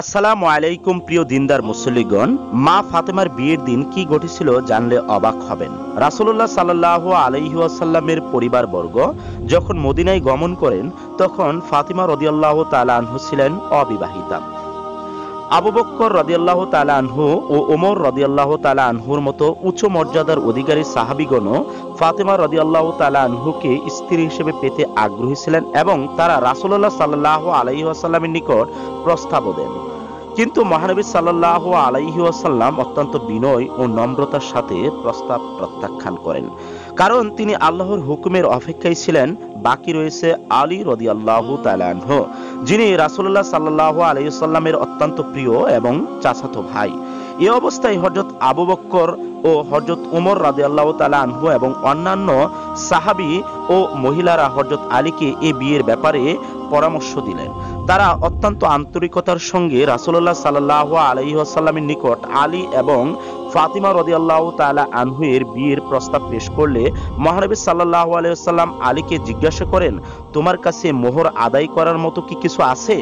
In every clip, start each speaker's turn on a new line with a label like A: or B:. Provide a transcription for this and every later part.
A: আসসালামু আলাইকুম প্রিয় দিনদার মুসল্লিগণ, মা ফাতেমার বিয়ের দিন কি ঘটেছিল জানলে অবাক হবেন। রাসূলুল্লাহ সাল্লাল্লাহু আলাইহি ওয়াসাল্লামের পরিবারবর্গ যখন মদিনায় গমন করেন তখন ফাতিমা রাদিয়াল্লাহু তাআলা আনহু ছিলেন অবিবাহিতা। আবু বকর রাদিয়াল্লাহু তাআলা আনহু ও ওমর রাদিয়াল্লাহু তাআলা আনহুর মতো উচ্চ মর্যাদার অধিকারী সাহাবীগণও ফাতিমা রাদিয়াল্লাহু তাআলা আনহুকে স্ত্রী হিসেবে পেতে আগ্রহী ছিলেন এবং তারা রাসূলুল্লাহ সাল্লাল্লাহু আলাইহি ওয়াসাল্লামের নিকট প্রস্তাবও দেন। কিন্তু মহানবী সাল্লাল্লাহু আলাইহি ওয়াসাল্লাম অত্যন্ত বিনয় ও নম্রতার সাথে প্রস্তাব প্রত্যাখ্যান করেন, কারণ তিনি আল্লাহর হুকুমের অপেক্ষায় ছিলেন। বাকি রয়েছে আলী রাদিয়াল্লাহু তাআলা আনহু, যিনি রাসূলুল্লাহ সাল্লাল্লাহু আলাইহি ওয়াসাল্লামের অত্যন্ত প্রিয় এবং চাচাতো ভাই। এই অবস্থায় হযরত আবু বকর ও হযরত ওমর রাদিয়াল্লাহু তাআলা আনহু এবং অন্যান্য সাহাবী ও মহিলারা হযরত আলীকে এই বিয়ের ব্যাপারে পরামর্শ দিলেন। তারা অত্যন্ত আন্তরিকতার সঙ্গে রাসূলুল্লাহ সাল্লাল্লাহু আলাইহি ওয়াসাল্লামের নিকট আলী এবং ফাতিমা রাদিয়াল্লাহু তাআলা আনহু এর বিয়ের প্রস্তাব পেশ করলে মহানবী সাল্লাল্লাহু আলাইহি ওয়াসাল্লাম আলীকে জিজ্ঞাসা করেন, তোমার কাছে মোহর আদায় করার মতো কি কিছু আছে?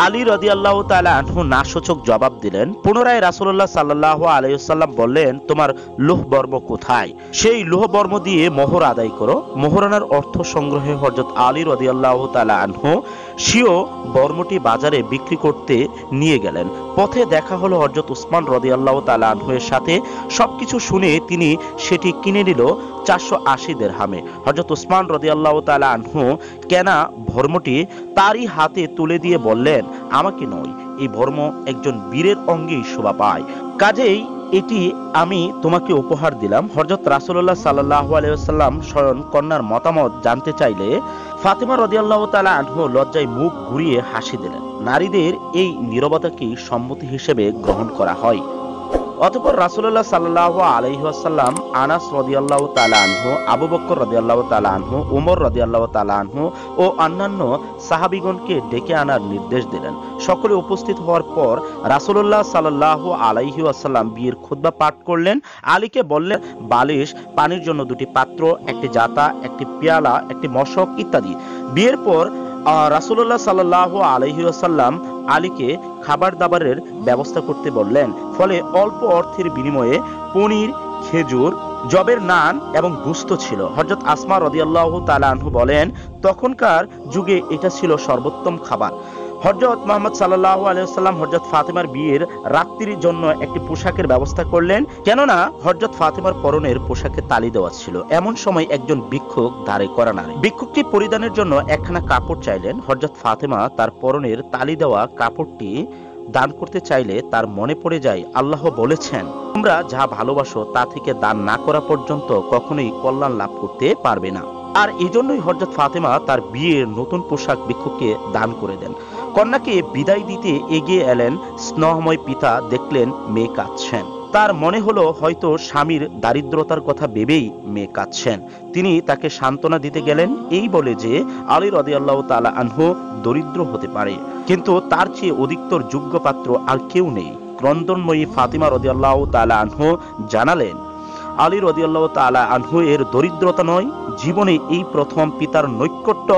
A: আলী রাদিয়াল্লাহু তাআলা আনহু নাসূচক জবাব দিলেন। পুনরায় রাসূলুল্লাহ সাল্লাল্লাহু আলাইহি ওয়াসাল্লাম বললেন, তোমার লোহবর্ম কোথায়? সেই লোহবর্ম দিয়ে মোহর আদায় করো। মোহরানার অর্থ সংগ্রহে হযরত আলী রাদিয়াল্লাহু তাআলা আনহু স্বীয় বর্মটি বাজারে বিক্রি করতে নিয়ে গেলেন। পথে দেখা হলো হযরত উসমান রাদিয়াল্লাহু তাআলা আনহু এর সাথে। সবকিছু শুনে তিনি সেটি কিনে নিল 480 দিরহামে। হযরত উসমান রাদিয়াল্লাহু তাআলা আনহু কেনা ভর্মটি তারই হাতে তুলে দিয়ে বললেন, আমাকে নয়, এই ভর্ম একজন বীরের অঙ্গেই শোভা পায়, কাজেই এটি আমি তোমাকে উপহার দিলাম। হযরত রাসূলুল্লাহ সাল্লাল্লাহু আলাইহি ওয়াসাল্লাম স্বয়ং কন্যার মতামত জানতে চাইলে ফাতিমা রাদিয়াল্লাহু তাআলা আনহু লজ্জায় মুখ ঘুরিয়ে হাসি দিলেন। নারীদের এই নীরবতাকে সম্মতি হিসেবে গ্রহণ করা হয়। অতঃপর রাসূলুল্লাহ সাল্লাল্লাহু আলাইহি ওয়াসাল্লাম আনাস রাদিয়াল্লাহু তাআলা আনহু, আবু বকর রাদিয়াল্লাহু তাআলা আনহু, ওমর রাদিয়াল্লাহু তাআলা আনহু ও অন্যান্য সাহাবীগণকে ডেকে আনার নির্দেশ দিলেন। সকলে উপস্থিত হওয়ার পর রাসূলুল্লাহ সাল্লাল্লাহু আলাইহি ওয়াসাল্লাম বিয়ের খুতবা পাঠ করলেন। আলীকে বললেন, বালিশ, পানির জন্য 2টি পাত্র, একটি জাতা, একটি পেয়ালা, একটি মশক ইত্যাদি। বিয়ের পর রাসূলুল্লাহ সাল্লাল্লাহু আলাইহি ওয়াসাল্লাম আলীকে খাবার দাবারের ব্যবস্থা করতে বললেন। ফলে অল্প অর্থের বিনিময়ে পনির, খেজুর, জবের নান এবং গোশত ছিল। হযরত আসমা রাদিয়াল্লাহু তাআলা আনহু বলেন, তখনকার যুগে এটা ছিল সর্বোত্তম খাবার। হযরত মুহাম্মদ সাল্লাল্লাহু আলাইহি ওয়াসাল্লাম হযরত ফাতিমার বিয়ের রাত্রির জন্য একটি পোশাকের ব্যবস্থা করলেন, কেননা হযরত ফাতিমার পরনের পোশাকে তালি দেওয়া ছিল। এমন সময় একজন ভিক্ষুক দ্বারে করা নারী ভিক্ষুকটি পরিধানের জন্য একখানা কাপড় চাইলেন। হযরত ফাতিমা তার পরনের তালি দেওয়া কাপড়টি দান করতে চাইলে তার মনে পড়ে যায়, আল্লাহ বলেছেন, তোমরা যা ভালোবাসো তা থেকে দান না করা পর্যন্ত কখনোই কল্যাণ লাভ করতে পারবে না। আর এই জন্যই হযরত ফাতিমা তার বিয়ের নতুন পোশাক ভিক্ষুককে দান করে দেন। কন্যাকে বিদায় দিতে এগিয়ে এলেন স্নেহময় পিতা। দেখলেন মেয়ে কাঁদছেন। তার মনে হলো হয়তো স্বামীর দারিদ্রতার কথা ভেবেই মেয়ে কাঁদছেন। তিনি তাকে সান্ত্বনা দিতে গেলেন এই বলে যে আলী রাদিয়াল্লাহু তাআলা আনহু দরিদ্র হতে পারে, কিন্তু তার চেয়ে অধিকতর যোগ্য পাত্র আর কেউ নেই। ক্রন্দনময়ী ফাতিমা রাদিয়াল্লাহু তাআলা আনহু জানালেন, আলী রাদিয়াল্লাহু তাআলা আনহু এর দরিদ্রতা নয়, জীবনে এই প্রথম পিতার নৈকট্য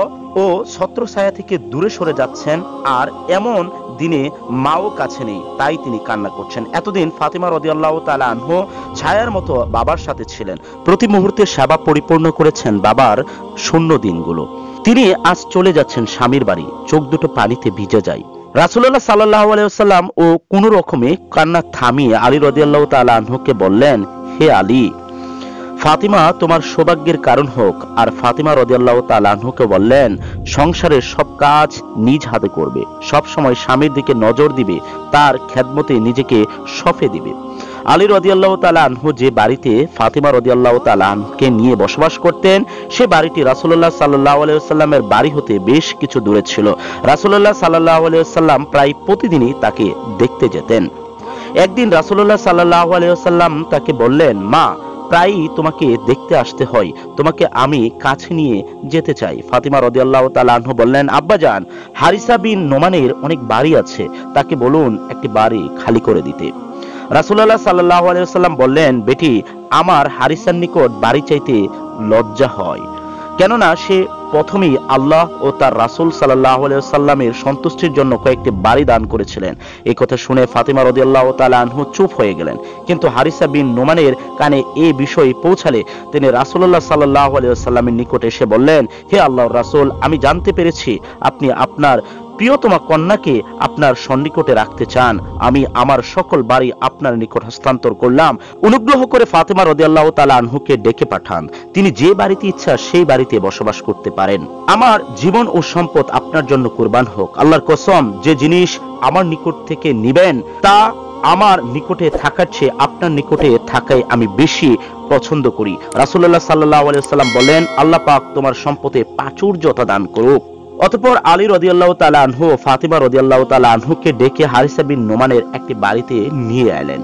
A: ও ছত্রছায়া থেকে দূরে সরে যাচ্ছেন, আর এমন দিনে মাও কাছে নেই, তাই তিনি কান্না করছেন। এতদিন ফাতিমা রাদিয়াল্লাহু তাআলা আনহু ছায়ার মতো বাবার সাথে ছিলেন, প্রতি মুহূর্তে সেবা পরিপূর্ণ করেছেন বাবার শূন্য দিনগুলো। তিনি আজ চলে যাচ্ছেন স্বামীর বাড়ি, চোখ দুটো পানিতে ভিজে যায়। রাসূলুল্লাহ সাল্লাল্লাহু আলাইহি ওয়াসাল্লাম ও কোনো রকমে কান্না থামিয়ে আলী রাদিয়াল্লাহু তাআলা আনহুকে বললেন, হে আলী, ফাতিমা তোমার সৌভাগ্যের কারণ হোক। আর ফাতিমা রাদিয়াল্লাহু তাআলা আনহুকে বললেন, সংসারের সব কাজ নিজ হাতে করবে, সব সময় স্বামীর দিকে নজর দিবে, তার খেদমতে নিজেকে সঁপে দিবে। আলী রাদিয়াল্লাহু তাআলা আনহু যে বাড়িতে ফাতিমা রাদিয়াল্লাহু তাআলা আনহুকে নিয়ে বসবাস করতেন, সে বাড়িটি রাসূলুল্লাহ সাল্লাল্লাহু আলাইহি ওয়াসাল্লামের বাড়ি হতে বেশ কিছু দূরে ছিল। রাসূলুল্লাহ সাল্লাল্লাহু আলাইহি ওয়াসাল্লাম প্রায় প্রতিদিনই তাকে দেখতে যেতেন। একদিন রাসূলুল্লাহ সাল্লাল্লাহু আলাইহি ওয়াসাল্লাম তাকে বললেন, মা, প্রায়ই তোমাকে দেখতে আসতে হয়, তোমাকে আমি কাছে নিয়ে যেতে চাই। ফাতিমা রাদিয়াল্লাহু তাআলা আনহু বললেন, আব্বাজান, হারিসা বিন নোমানের অনেক বাড়ি আছে, তাকে বলুন একটি বাড়ি খালি করে দিতে। রাসূলুল্লাহ সাল্লাল্লাহু আলাইহি ওয়াসাল্লাম বললেন, বেটি, আমার হারিসার নিকট বাড়ি চাইতে লজ্জা হয়, কেননা সে প্রথমেই আল্লাহ ও তার রাসূল সাল্লাল্লাহু আলাইহি ওয়াসাল্লামের সন্তুষ্টির জন্য কয়েকটি বাড়ি দান করেছিলেন। এই কথা শুনে ফাতিমা রাদিয়াল্লাহু তাআলা আনহু চুপ হয়ে গেলেন। কিন্তু হারিসা বিন নোমানের কানে এই বিষয় পৌঁছালে তিনি রাসূলুল্লাহ সাল্লাল্লাহু আলাইহি ওয়াসাল্লামের নিকট এসে বললেন, হে আল্লাহর রাসূল, আমি জানতে পেরেছি আপনি আপনার প্রিয়তমা কন্যাকে আপনার সন্নিকটে রাখতে চান। আমি আমার সকল বাড়ি আপনার নিকট হস্তান্তর করলাম। অনুগ্রহ করে ফাতিমা রাদিয়াল্লাহু তাআলা আনহুকে ডেকে পাঠান। তিনি যে বাড়িতে ইচ্ছা সেই বাড়িতে বসবাস করতে পারেন। আমার জীবন ও সম্পদ আপনার জন্য কুরবান হোক। আল্লাহর কসম, যে জিনিস আমার নিকট থেকে নিবেন তা আমার নিকটে থাকার চেয়ে আপনার নিকটে থাকাই আমি বেশি পছন্দ করি। রাসূলুল্লাহ সাল্লাল্লাহু আলাইহি ওয়াসাল্লাম বলেন, আল্লাহ পাক তোমার সম্পদে প্রাচুর্যতা দান করুক। অতঃপর আলী রাদিয়াল্লাহু তাআলা আনহু ও ফাতিমা রাদিয়াল্লাহু তাআলা আনহুকে ডেকে হারিসা বিন নোমানের একটি বাড়িতে নিয়ে এলেন।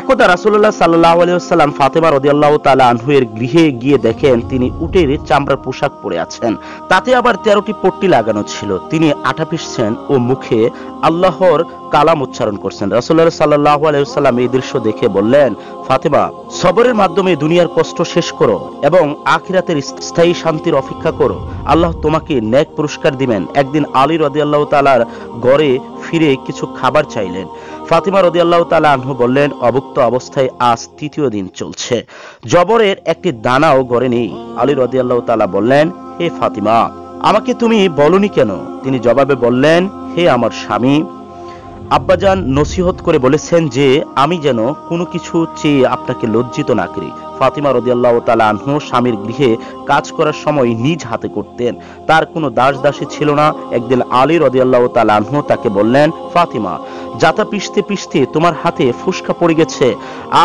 A: একদা রাসূলুল্লাহ সাল্লাল্লাহু আলাইহি ওয়াসাল্লাম ফাতিমা রাদিয়াল্লাহু তাআলা আনহু এর গৃহে গিয়ে দেখেন তিনি উটের চামড়ার পোশাক পরে আছেন, তাতে আবার 13টি পট্টি লাগানো ছিল। তিনি আটা পিষছেন ও মুখে আল্লাহর কালাম উচ্চারণ করছেন। রাসূলুল্লাহ সাল্লাল্লাহু আলাইহি ওয়াসাল্লাম এই দৃশ্য দেখে বললেন, ফাতিমা, সবরের মাধ্যমে দুনিয়ার কষ্ট শেষ করো এবং আখিরাতের স্থায়ী শান্তির অপেক্ষা করো। আল্লাহ তোমাকে নেক পুরস্কার দিবেন। একদিন আলী রাদিয়াল্লাহু তাআলার ঘরে ফিরে কিছু খাবার চাইলেন। ফাতিমা রাদিয়াল্লাহু তাআলা আনহু বললেন, অভুক্ত অবস্থায় আজ 3য় দিন চলছে, জবরের একটি দানাও ঘরে নেই। আলী রাদিয়াল্লাহু তাআলা বললেন, হে ফাতিমা, আমাকে তুমি বলনি কেন? তিনি জবাবে বললেন, হে আমার স্বামী, আব্বাজান নসিহত করে বলেছেন যে আমি যেন কোনো কিছু চেয়ে আপনাকে লজ্জিত না করি। ফাতিমা রাদিয়াল্লাহু তাআলা আনহু স্বামীর গৃহে কাজ করার সময় নিজ হাতে করতেন, তার কোনো দাস দাসী ছিল না। একদিন আলী রাদিয়াল্লাহু তাআলা আনহু তাকে বললেন, ফাতিমা, জাতা পিষতে পিষতে তোমার হাতে ফুসকা পড়ে গেছে,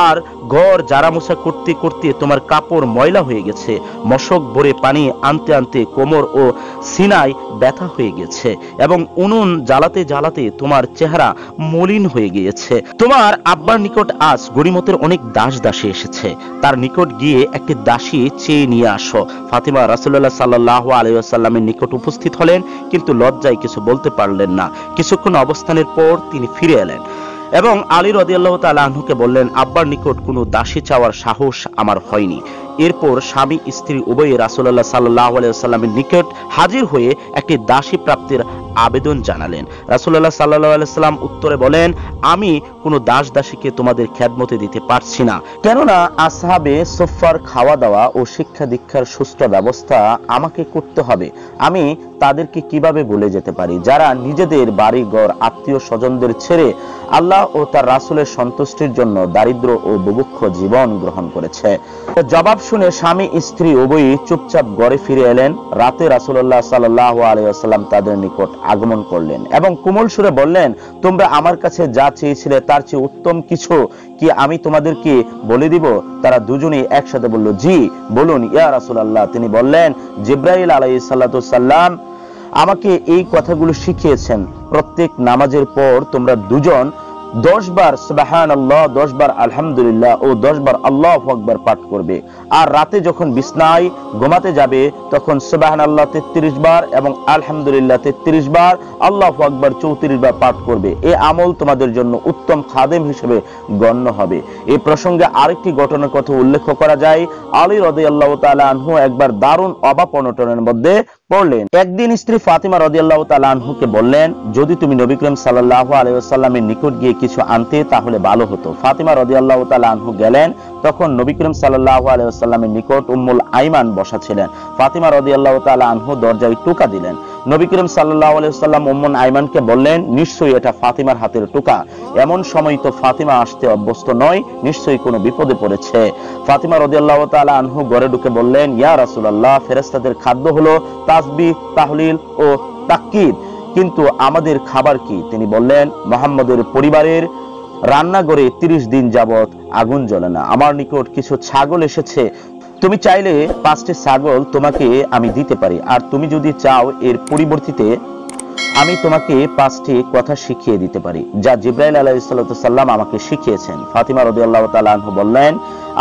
A: আর ঘর জারা মোছা করতে করতে তোমার কাপড় ময়লা হয়ে গেছে। মশক ভরে পানি আনতে আনতে কোমর ও সিনায় ব্যথা হয়ে গেছে এবং উনুন জ্বালাতে জ্বালাতে তোমার চেহারা মলিন হয়ে গিয়েছে। তোমার আব্বার নিকট আজ গনিমতের অনেক দাস দাসী এসেছে, তার নিকট গিয়ে একটি দাসী চেয়ে নিয়ে আসো। ফাতিমা রাসূলুল্লাহ সাল্লাল্লাহু আলাইহি ওয়াসাল্লামের নিকট উপস্থিত হলেন, কিন্তু লজ্জায় কিছু বলতে পারলেন না। কিছুক্ষণ অবস্থানের পর তিনি ফিরে এলেন এবং আলী রাদিয়াল্লাহু তাআলা আনহুকে বললেন, আব্বার নিকট কোনো দাসী চাওয়ার সাহস আমার হয়নি। এরপর স্বামী স্ত্রী উভয়ে রাসূলুল্লাহ সাল্লাল্লাহু আলাইহি ওয়াসাল্লামের নিকট হাজির হয়ে একটি দাসী প্রাপ্তির আবেদন জানালেন। রাসূলুল্লাহ সাল্লাল্লাহু আলাইহি ওয়াসাল্লাম উত্তরে বলেন, আমি কোনো দাস দাসীকে তোমাদের খেদমতে দিতে পারছি না, কেননা আসহাবে সুফফার খাওয়া দাওয়া ও শিক্ষা দীক্ষার সুষ্ঠু ব্যবস্থা আমাকে করতে হবে। আমি তাদেরকে কিভাবে ভুলে যেতে পারি যারা নিজেদের বাড়ি ঘর আত্মীয় স্বজনদের ছেড়ে আল্লাহ ও তার রাসূলের সন্তুষ্টির জন্য দারিদ্র ও বুভুক্ষ জীবন গ্রহণ করেছে। জবাব শুনে স্বামী স্ত্রী উভয়ই চুপচাপ ঘরে ফিরে এলেন। রাতে রাসূলুল্লাহ সাল্লাল্লাহু আলাইহি ওয়াসাল্লাম তাদের নিকট আগমন করলেন এবং কোমল সুরে বললেন, তোমরা আমার কাছে যা চেয়েছিলে তার চেয়ে উত্তম কিছু কি আমি তোমাদেরকে বলে দিব? তারা দুজনেই একসাথে বলল, জি বলুন ইয়া রাসূলুল্লাহ। তিনি বললেন, জিবরাইল আলাইহিস সালাতু সাল্লাম আমাকে এই কথাগুলো শিখিয়েছেন, প্রত্যেক নামাজের পর তোমরা দুজন 10 বার সুবহানাল্লাহ, 10 বার আলহামদুলিল্লাহ ও 10 বার আল্লাহু আকবার পাঠ করবে। আর রাতে যখন বিছনায় ঘুমাতে যাবে তখন সুবহানাল্লাহ 33 বার এবং আলহামদুলিল্লাহ 33 বার, আল্লাহু আকবার 34 বার পাঠ করবে। এই আমল তোমাদের জন্য উত্তম খাদেম হিসেবে গণ্য হবে। এই প্রসঙ্গে আরেকটি ঘটনার কথা উল্লেখ করা যায়। আলী রাদিয়াল্লাহু তাআলা আনহু একবার দারুণ অভাব অনটনের মধ্যে পড়লেন। একদিন স্ত্রী ফাতিমা রাদিয়াল্লাহু তাআলা আনহুকে বললেন, যদি তুমি নবী করিম সাল্লাল্লাহু আলাইহি ওয়াসাল্লামের নিকট গিয়ে কিছু আনতে তাহলে ভালো হতো। ফাতিমা রাদিয়াল্লাহু তাআলা আনহু গেলেন। তখন নবী করিম সাল্লাল্লাহু আলাইহি ওয়াসাল্লামের নিকট উম্মুল আইমান বসা ছিলেন। ফাতিমা রাদিয়াল্লাহু তাআলা আনহু দরজায় টোকা দিলেন। নবী করিম সাল্লাল্লাহু আলাইহি ওয়াসাল্লাম উম্মুল আইমানকে বললেন, নিশ্চয়ই এটা ফাতিমার হাতের টোকা। এমন সময় তো ফাতিমা আসতে অভ্যস্ত নয়, নিশ্চয়ই কোনো বিপদে পড়েছে। ফাতিমা রাদিয়াল্লাহু তাআলা আনহু ঘরে ঢুকে বললেন, ইয়া রাসূলুল্লাহ, ফেরেশতাদের খাদ্য হলো তাসবিহ, তাহলিল ও তাকবীর, কিন্তু আমাদের খাবার কি? তিনি বললেন, মুহাম্মদের পরিবারের রান্নাঘরে 30 দিন যাবত আগুন জ্বলে না। আমার নিকট কিছু ছাগল এসেছে, তুমি চাইলে 5টি ছাগল তোমাকে আমি দিতে পারি, আর তুমি যদি চাও এর পরিবর্তিতে আমি তোমাকে 5টি কথা শিখিয়ে দিতে পারি, যা জিবরাইল আলাইহিস সালাম আমাকে শিখিয়েছেন। ফাতিমা রাদিয়াল্লাহু তাআলা আনহু বললেন,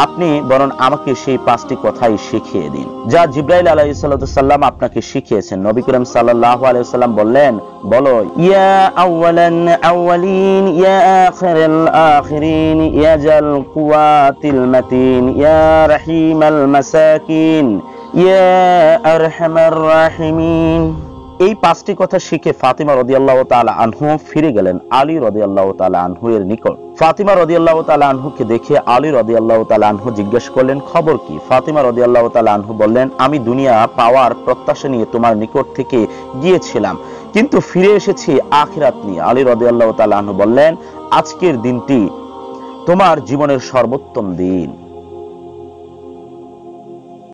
A: আপনি বরং আমাকে সেই 5টি কথাই শিখিয়ে দিন যা জিবরাইল আলাইহিস সালাম আপনাকে শিখিয়েছেন। নবী করিম সাল্লাল্লাহু আলাইহি ওয়াসাল্লাম বললেন, বলো, ইয়া আউয়ালান আউয়ালিন, ইয়া আখিরাল আখিরিন, ইয়া জাল কুওয়াতিল মাতিন, ইয়া রাহিমাল মাসাকিন, ইয়া আরহামার রাহিমিন। এই পাঁচটি কথা শিখে ফাতিমা রাদিয়াল্লাহু তাআলা আনহু ফিরে গেলেন আলী রাদিয়াল্লাহু তাআলা আনহু এর নিকট। ফাতিমা রাদিয়াল্লাহু তাআলা আনহুকে দেখে আলী রাদিয়াল্লাহু তাআলা আনহু জিজ্ঞেস করলেন, খবর কি? ফাতিমা রাদিয়াল্লাহু তাআলা আনহু বললেন, আমি দুনিয়া পাওয়ার প্রত্যাশা নিয়ে তোমার নিকট থেকে গিয়েছিলাম, কিন্তু ফিরে এসেছি আখিরাত নিয়ে। আলী রাদিয়াল্লাহু তাআলা আনহু বললেন, আজকের দিনটি তোমার জীবনের সর্বোত্তম দিন।